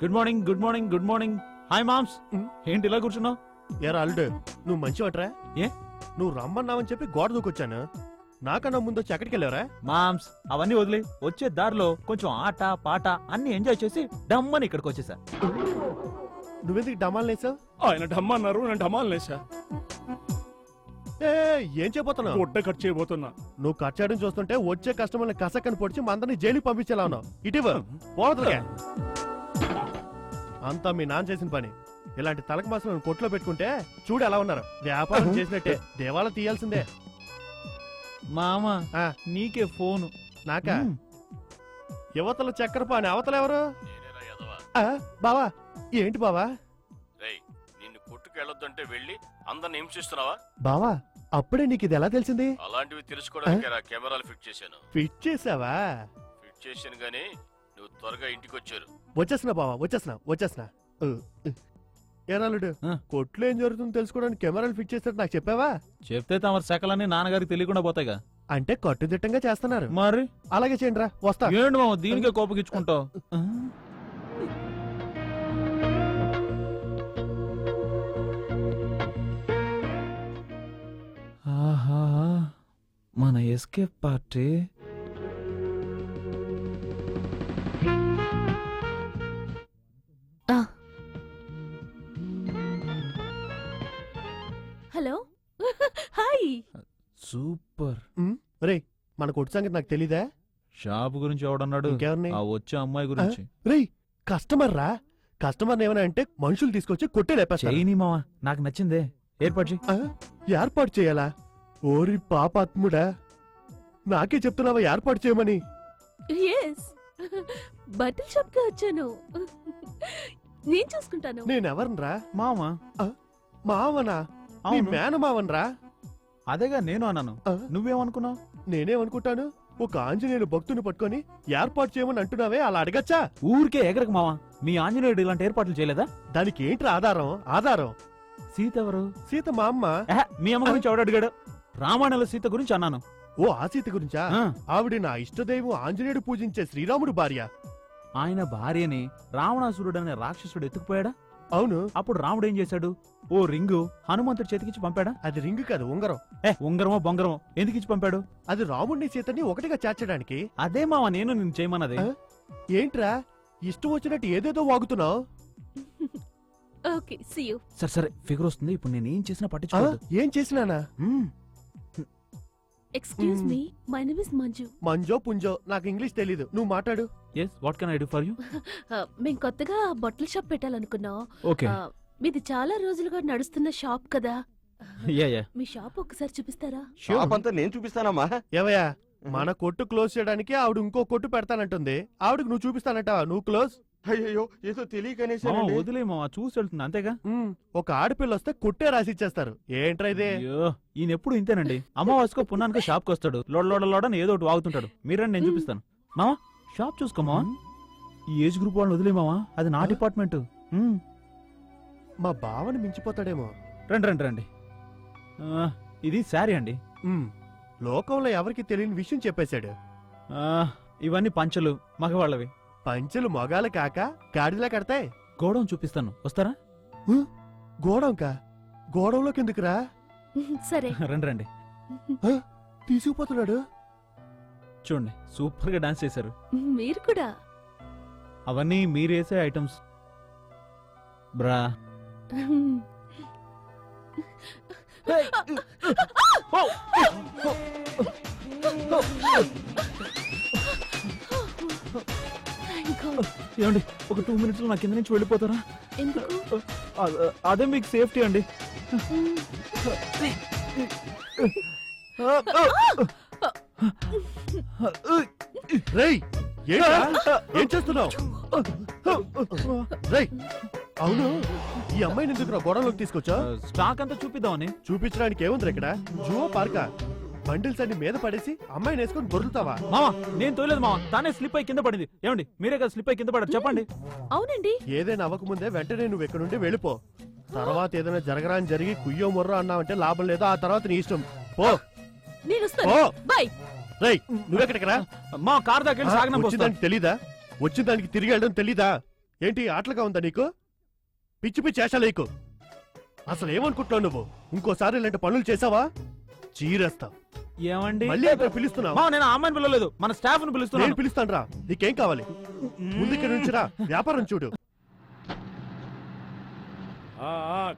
Good morning good morning good morning. Hi moms. ఏంటి ఇలా కూర్చున్నావు? ఏరా అల్లుడు, నువ్వు మంచివట్రా? ఏ నువ్వు రమ్మన్నావని చెప్పి గోడ దూకొచ్చాను. నాకన్నా ముందు వచ్చి ఎక్కడికి వెళ్ళావరా? మామ్స్ అవన్నీ వదిలే, వచ్చే దారిలో కొంచెం ఆట పాట అన్ని ఎంజాయ్ చేసి డమ్మని ఇక్కడికి వచ్చేసా. నువ్వెందుకు డమాలు లేసావు? ఆయన డమ్మా అన్నారు, నేను డమాలు లేసా. ఏం చేయబోతున్నావు? గుడ్డ కట్ చేయబోతున్నా. నువ్వు కట్ చేయడం చూస్తుంటే వచ్చే కస్టమర్ని కసక్కని పొడిచి మందరిని జైలుకి పంపించేలా ఉన్నావు. ఇటీవ పోవద్దుగా. అంతా మీ నాన్న చేసిన పని. ఇలాంటి తలక మాసం కొట్లో పెట్టుకుంటే చూడు ఎలా ఉన్నారు. వ్యాపారం చేసినట్టే దేవాల తీయాల్సిందే. మామ ఆ, నీకే ఫోను. నాకా? యువతల చక్కెరపాని అవతల ఎవరు? ఆ, బావా ఏంటి బావా? నిన్ను కొట్టుకెళ్ళొద్దంటే వెళ్ళి అందరిని హింసిస్తున్నావా? బావా అప్పుడే నీకు ఇది ఎలా తెలిసింది? అలాంటివి తెలుసుకోవడానికి కెమెరాలు ఫిట్ చేశాను. ఫిట్ చేసావా? ఫిట్ చేశాను గానీ నువ్వు త్వరగా ఇంటికి వచ్చారు. వచ్చేస్తున్నా బావా, వచ్చేస్తున్నా. ఏనాలుడు, ఆ. కొట్లో ఏం జరుగుతుందో తెలుసుకోవడానికి కెమెరాలు ఫిట్ చేస్తారు నాకు చెప్పావా? చెప్తే తమరు సెకలన్నీ నాన్నగారికి తెలియకుండా పోతాయిగా. అంటే కట్టుదిట్టంగా చేస్తున్నారు. మరి అలాగే చేయండి రా, వస్తా. ఏంటి మామ దీనికే కోపగించుకుంటావు? ఆహా, మన escape party. Hello hi. Super. రే మన కొట్టు సంగతి నాకు తెలీదా? షాప్ గురించి ఎవడన్నాడు? ఇంకెవరిని? ఆ వచ్చే అమ్మాయి గురించి. రే కస్టమర్ రా. కస్టమర్ ఏమైనా అంటే మనుషులు తీసుకొచ్చి కొట్టే లేపేస్తారు. చేయని మావా, నాకు నచ్చిందే. ఏర్పాటు చెయ్యి. ఏర్పాటు చేయాలా? ఓరి పాపాత్ముడా, నాకే చెప్తున్నావా ఏర్పాటు చేయమని? ఎస్, బట్టల షాప్ కి వచ్చాను. నేను చూసుకుంటాను. నేనెవరనరా? మావా మావనా? నీ అవును. మేనమావనరా? అదేగా నేను అన్నాను. ఆ? నువ్వేమనుకున్నావు? నేనేమనుకుంటాను, ఒక ఆంజనేయులు భక్తుని పట్టుకొని ఏర్పాటు చేయమని అంటున్నావే, అలా అడగచ్చా? ఊరికే ఎగరకు మావా. మీ ఆంజనేయుడు ఇలాంటి ఏర్పాట్లు చేయలేదా? దానికి ఏంటి ఆధారం? సీత ఎవరు? సీత మా అమ్మ. మీ అమ్మ గురించి ఎవడు అడిగాడు? రామాయణంలో సీత గురించి అన్నాను. ఓ ఆ సీత గురించా? ఆ, ఆవిడ నా ఇష్టదైవం ఆంజనేయుడు పూజించే శ్రీరాముడు భార్య. ఆయన భార్యని రావణాసురుడు అనే రాక్షసుడు ఎత్తుకుపోయాడా? అవును. అప్పుడు రాముడు ఏం చేశాడు? ఓ రింగు హనుమంతుడి చేతికిచ్చి పంపాడా? అది రింగు కాదు, ఉంగరం. ఉంగరమో బొంగరమో ఎందుకు ఇచ్చి పంపాడు? అది రాముడిని సీతని ఒకటిగా చేర్చడానికి. అదే మావా నేను నిన్ను చేయమన్నది. ఆ? ఏంట్రా ఇష్టం వచ్చినట్టు ఏదేదో వాగుతున్నావు? Okay, see you. సరే ఫిగర్ వస్తుంది. ఇప్పుడు నేను ఏం చేసినా పట్టించుకోవద్దు. ఏం చేసినానా? Excuse me, my name is Manju. మంజో పుంజో నాకు ఇంగ్లీష్ తెలీదు, నువ్వు మాట్లాడు. yes what can I do for you? మేము కొత్తగా బట్టల షాప్ పెట్టాలనుకున్నాం. okay మీది చాలా రోజులుగా నడుస్తున్న షాప్ కదా. yeah మీ షాప్ ఒకసారి చూపిస్తారా? షాప్ అంతా నేను చూపిస్తానమ్మా. ఏవయ్యా, మన కొట్టు క్లోజ్ చేయడానికి ఆవిడ ఇంకో కొట్టు పెడతానంటుంది. ఆవిడకి నువ్వు చూపిస్తానంటావా? నువ్వు క్లోజ్. అయ్యో ఏదో తెలియకనేసి మావా వదిలే మావా, చూసి వెళ్తుంది అంతేగా. ఒక ఆడపిల్ల వస్తే కొట్టే రాసిచ్చేస్తారు. ఏంట్రా ఇదే? అయ్యో ఈయన ఎప్పుడు ఇంతేనండి. అమావాస్యకో పున్నానికో షాప్కి వస్తాడు, లోడని ఏదో ఒకటి వాగుతుంటాడు. మీరండి నేను చూపిస్తాను. మావా షాప్ చూసుకోమా. ఈ ఏజ్ గ్రూప్ వాళ్ళని వదిలే మావా, అది నా డిపార్ట్మెంట్. మా బావని మించిపోతాడేమో. రండి. ఇది శారీ అండి. లోకంలో ఎవరికి తెలియని విషయం చెప్పేశాడు. ఇవన్నీ పంచలు మగవాళ్ళవి. పంచెలు మొగాలు కాక గాడిలా కడతాయి. గోడౌన్ చూపిస్తాను, వస్తారా? గోడంకా? గోడంలోకి ఎందుకురా? సరే రండి. తీసుకుపోతున్నాడు. చూడండి సూపర్ గా డాన్స్ చేశారు. మీరు కూడా. అవన్నీ మీరేసే ఐటమ్స్ బ్రా. ఏమండి ఒక 2 minutes లో నా కింద నుంచి వెళ్ళిపోతారా? ఎందుకు? అదే మీకు సేఫ్టీ అండి. రేయ్ ఏం చేస్తున్నావు? రేయ్ అవును, ఈ అమ్మాయిని ఎందుకు గోడంలోకి తీసుకొచ్చా? స్టాక్ అంతా చూపిద్దామని. చూపించడానికి ఏముంది ఇక్కడ? జువో పార్కా? బండిల్స్ అన్ని మీద పడేసి అమ్మాయిని వేసుకొని దొరుకుతావా? మావా నేను తోలేదు మావా, తానే స్లిప్ అయి కింద పడింది. ఏమండి మీరే కదా స్లిప్ అయి కింద పడారు, చెప్పండి. అవునండి. ఏదైనా అవ్వకముందే వెంటనే నువ్వు ఇక్కడ నుండి వెళ్ళిపో. తర్వాత ఏదైనా జరగరాని జరిగి కుయ్యో మొర్రో అన్నావంటే లాభం లేదు. ఆ తర్వాత నీ ఇష్టం. పో. నేను వస్తాను. బై. రేయ్ నువ్వెక్కడికి రా? మా కార్ దగ్గర సాగనం వచ్చిన దానికి తెలీదా? వచ్చిన దానికి తిరిగి వెళ్ళడం తెలీదా? ఏంటి ఆటలుగా ఉందా నీకు? పిచ్చి పిచ్చి చేషలేకు. అసలు ఏమనుకుంటున్నావు నువ్వు? ఇంకోసారి ఇలాంటి పనులు చేసావా చీరేస్తావు. ఏమండి మళ్ళీ అక్కడ పిలుస్తున్నావు? మావా, నేను ఆ అమ్మాయిని పిలవలేదు, మన స్టాఫ్ ను నేను పిలుస్తున్నాను. పిలుస్తాను రా. నీకేం కావాలి? ముందుకి నుంచి రా, వ్యాపారం చూడు.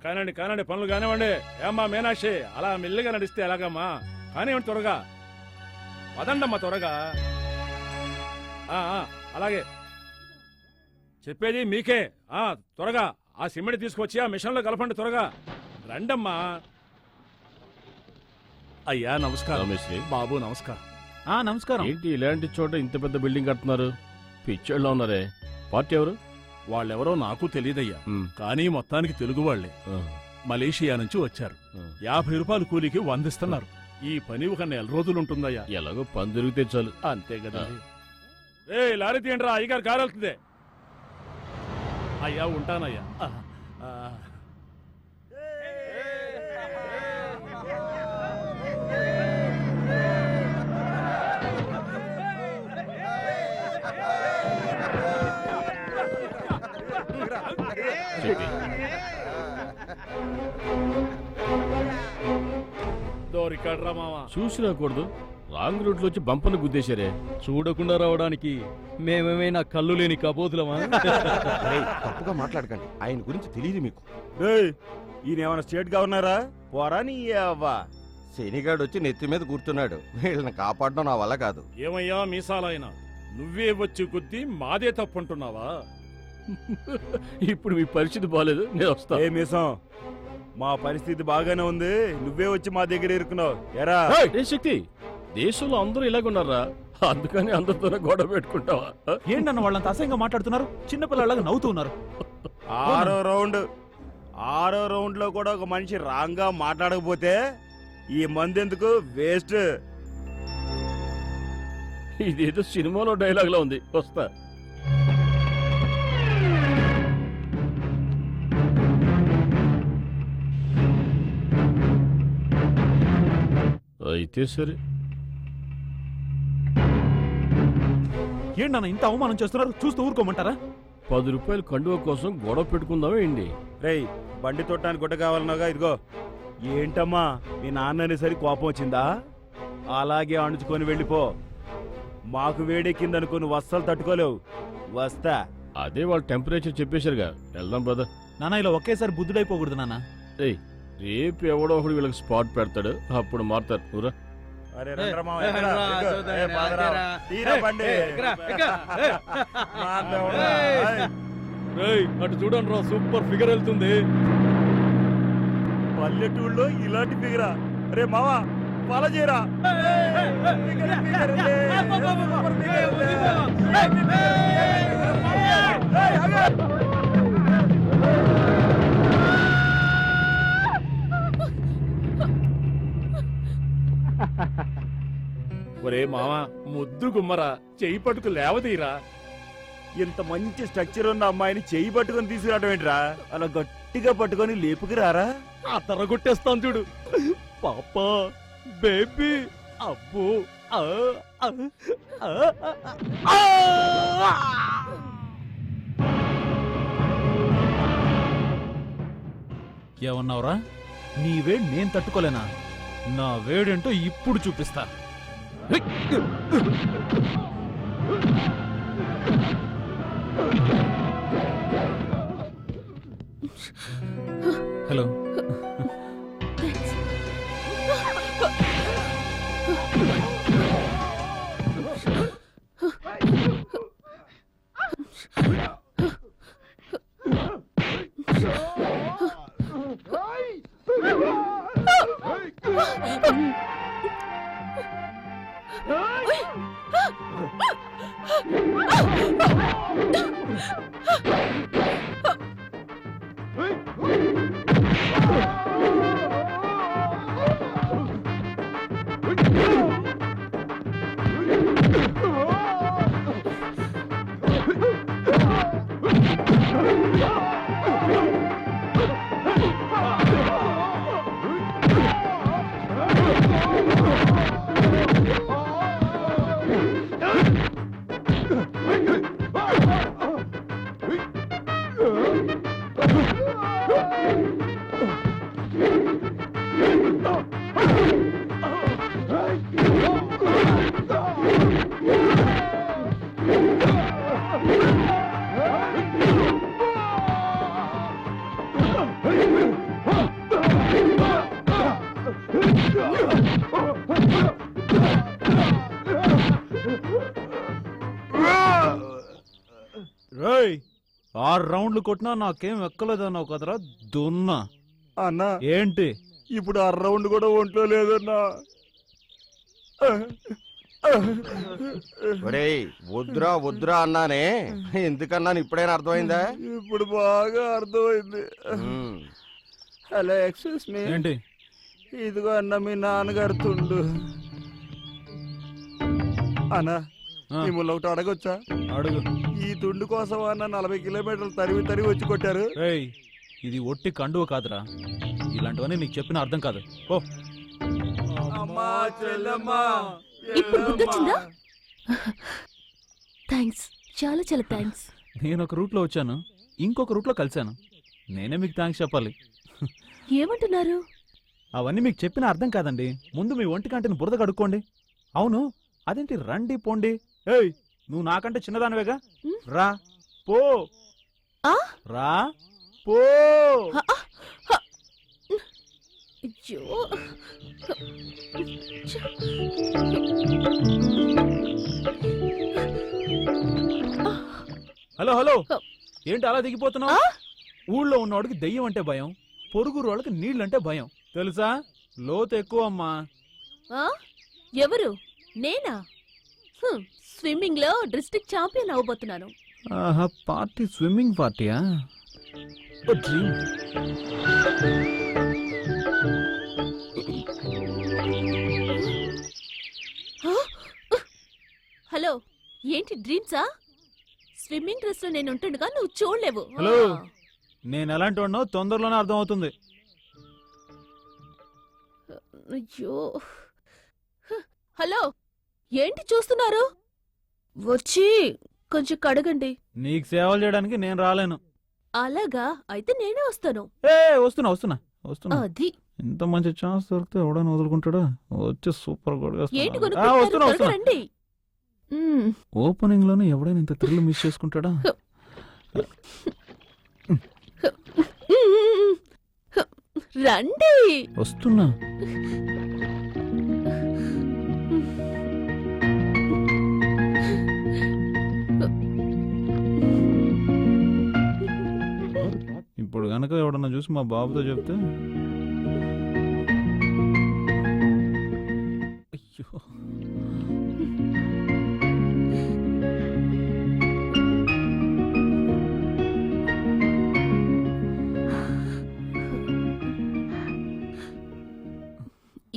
కానండి కానండి, పనులు కానివ్వండి. ఏమ్మా మీనాక్షి, అలా మెల్లిగా నడిస్తే ఎలాగమ్మా? కానివ్వండి త్వరగా, పదండమ్మా త్వరగా. అలాగే చెప్పేది మీకే. త్వరగా ఆ సిమెంట్ తీసుకొచ్చి ఆ మిషన్లో కలపండి త్వరగా. రండమ్మా. అయ్యా నమస్కారం. రమేశ్రీ, బాబు నమస్కారం. నమస్కారం. ఏంటి ఇలాంటి చోట ఇంత పెద్ద బిల్డింగ్ కడుతున్నారు? పిచ్చోళ్ళ ఉన్నారే. పార్టీ ఎవరు? వాళ్ళెవరో నాకు తెలియదయ్యా, ఉమ్, కానీ మొత్తానికి తెలుగు వాళ్లే. ఆ, మలేషియా నుంచి వచ్చారు. ఆ. 50 రూపాయలు కూలికి 100 ఇస్తున్నారు. ఈ పని ఒక నెల రోజులు ఉంటుందయ్యా. ఎలాగో పని దొరికితే చాలు. అంతే కదా. రే లారీ తీయండి రా, అయ్యగారు కారు వెళ్తుంది. అయ్యా ఉంటానయ్యా. చెప్పి. దోరికాడ్రా మావా. చూసి రాకూడదు, రాంగ్ రూట్ లో వచ్చి బంపను గుద్దేశారే. చూడకుండా రావడానికి మేమేమైనా కళ్ళు లేని కబోతులమా? తప్పుగా మాట్లాడకండి, ఆయన గురించి తెలియదు మీకు. ఈయనేమన్నా స్టేట్ గవర్నరా? పోరా నీ అవ్వా. శనిగాడు వచ్చి నెత్తి మీద కూర్చున్నాడు. వీళ్ళని కాపాడడం నా వల్ల కాదు. ఏమయ్యా మీసాలైనా, నువ్వే వచ్చి గుద్ది మాదే తప్పుంటున్నావా? ఇప్పుడు మీ పరిస్థితి బాగాలేదు, నేను వస్తా. ఏ మీసం, మా పరిస్థితి బాగానే ఉంది, నువ్వే వచ్చి మా దగ్గర ఇరుకున్నావు. ఎరా ఏయ్, ఏ శక్తి, దేశంలో అందరూ ఇలాగున్నారా? అందుకని అందరితోనే గొడవ పెట్టుకుంటావా? ఏంటన్న వాళ్ళంత అసహ్యంగా మాట్లాడుతున్నారు? చిన్నపిల్లలాగా నవ్వుతూ ఉన్నారు. ఆరో రౌండ్ లో కూడా ఒక మనిషి రాంగ్ గా మాట్లాడకపోతే ఈ మందెందుకు వేస్ట్. ఇదేదో సినిమాలో డైలాగ్ లా ఉంది, వస్తా. అయితే సరే. ఏంటన్న ఇంత అవమానం చేస్తున్నారు? చూస్తూ ఊరుకోమంటారా? 10 రూపాయలు కండువ కోసం గొడవ పెట్టుకుందామే ఏంటి? రేయ్, బండి తొట్టానికి గుట్ట కావాలన్నాగా, ఇదిగో. ఏంటమ్మా, మీ నాన్నని సరి కోపం వచ్చిందా? అలాగే అణుచుకొని వెళ్ళిపో. మాకు వేడెక్కిందనుకుని వస్తలు తట్టుకోలేవు. వస్తా. అదే వాళ్ళు టెంపరేచర్ చెప్పేశారుగా, వెళ్దాం బ్రదర్. నాన్న ఇలా ఒకేసారి బుద్ధుడైపోకూడదు నాన్న. ఏయ్, రేపు ఎవడో ఒకడు వీళ్ళకి స్పాట్ పెడతాడు, అప్పుడు మారుతారు. ఊరా అరే రండ్రా మామ, ఎక్కడా? ఎక్కు. ఏ, పాదరా. తీరా బండి. మాట్లాడరా. రేయ్, అటు చూడండి రా, సూపర్ ఫిగర్ వెళ్తుంది. పల్లెటూళ్ళలో ఇలాంటి ఫిగరా? రే మావా, ఫాలో చేయరా. ఒరే మావా, ముద్దు గుమ్మరా, చెయ్యి పట్టుకు లేవదీరా. ఇంత మంచి స్ట్రక్చర్ ఉన్న అమ్మాయిని చెయ్యి పట్టుకొని తీసుకురావడం ఏంట్రా? అలా గట్టిగా పట్టుకొని లేపుకురారా. ఆ తరగొట్టేస్తాను చూడు. పాపా, బేబీ, అబ్బో, ఆ, ఆ, ఆ, ఆ, ఆ. ఏమన్నావురా? నీ వేడి నేను తట్టుకోలేనా? నా వేడేంటో ఇప్పుడు చూపిస్తా. హలో. 6 రౌండ్లు కొట్టినా నాకేం ఎక్కలేదన్నావు కదరా దున్నా. అన్నా ఏంటి ఇప్పుడు ఆ రౌండ్ కూడా ఒంట్లో లేదన్నా. ఒరేయ్ వద్దురా వద్దురా అన్నానే, ఎందుకన్నాను ఇప్పుడైనా అర్థమైందా? ఇప్పుడు బాగా అర్థమైంది. ఉమ్. హలో ఎక్స్క్యూస్ మీ, ఏంటి ఇదిగో అన్న మీ నాన్నగారు తుండు. అన్నా ఆ, మిమ్మల్ని ఒకటి అడగొచ్చా? అడుగు. ఈ తుండు కోసం అన్న 40 కిలోమీటర్లు తరివి వచ్చి కొట్టారు. ఏయ్ ఇది ఒట్టి కండువ కాదురా, ఇలాంటివన్నీ నీకు చెప్పిన అర్థం కాదు. ఓ అమ్మా చెల్లెమ్మా, ఇప్పుడు గుర్తొచ్చిందా? థ్యాంక్స్, చాలా చాలా థ్యాంక్స్. నేను ఒక రూట్లో వచ్చాను, ఇంకొక రూట్లో కలిశాను. నేనే మీకు థ్యాంక్స్ చెప్పాలి. ఏమంటున్నారు? అవన్నీ మీకు చెప్పిన అర్థం కాదండి. ముందు మీ ఒంటి కంటిని బురద కడుక్కోండి. అవును అదేంటి రండి పోండి. ఏయ్ నువ్వు నాకంటే చిన్నదానివేగా, ఉమ్. రా పో. ఆ? రా పో. అయ్యో. హలో హలో, హ. ఏంటి అలా దిగిపోతున్నావు? ఆ? ఊళ్ళో ఉన్నవాడికి దెయ్యం అంటే భయం, పొరుగురు వాళ్ళకి నీళ్ళంటే భయం, తెలుసా? లోతు ఎక్కువ అమ్మా. ఆ? ఎవరు? నేనా? స్విమ్మింగ్ లో డిస్ట్రిక్ట్ ఛాంపియన్ అవబోతున్నాను. ఆహా, పార్టీ స్విమ్మింగ్ పార్టీయా? ఓ డ్రీమ్. హలో, ఏంటి డ్రీమ్సా? స్విమ్మింగ్ డ్రెస్ లో నేను ఉంటుండగా నువ్వు చూడలేవు. హలో. నేను ఎలాంటి వాడినో తొందరలోనే అర్థం అవుతుంది. అయ్యో. హలో, ఏంటి చూస్తున్నారు? వచ్చి కొంచెం కడగండి. నీకు సేవలు చేయడానికి నేను రాలేను. అలాగా, అయితే నేనే వస్తాను. ఏ వస్తున్నా వస్తున్నా వస్తున్నా. అది ఇంత మంచి ఛాన్స్ దొరికితే ఎవడైనా వదులుకుంటాడా? వచ్చి సూపర్ ఏంటి వస్తున్నా కొనుక్కుంటున్నారు? వస్తున్నా. రండి. ఓపెనింగ్ లోనే ఎవడైనా ఇంత థ్రిల్ మిస్ చేసుకుంటాడా? రండి. వస్తున్నా. ఇప్పుడు గనక ఎవడన్నా చూసి మా బాబుతో చెప్తే అయ్యో.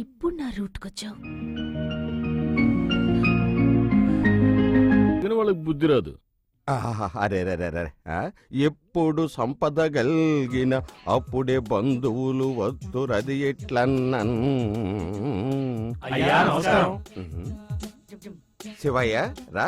ఇప్పుడు నా రూట్కొచ్చావు. కానీ వాళ్ళకి బుద్ధి రాదు. అరే రే రే రే. ఎప్పుడు సంపద గల్గిన అప్పుడే బంధువులు వద్దురది ఎట్లన్నన్. అయ్యా నమస్కారం. శివయ్య రా.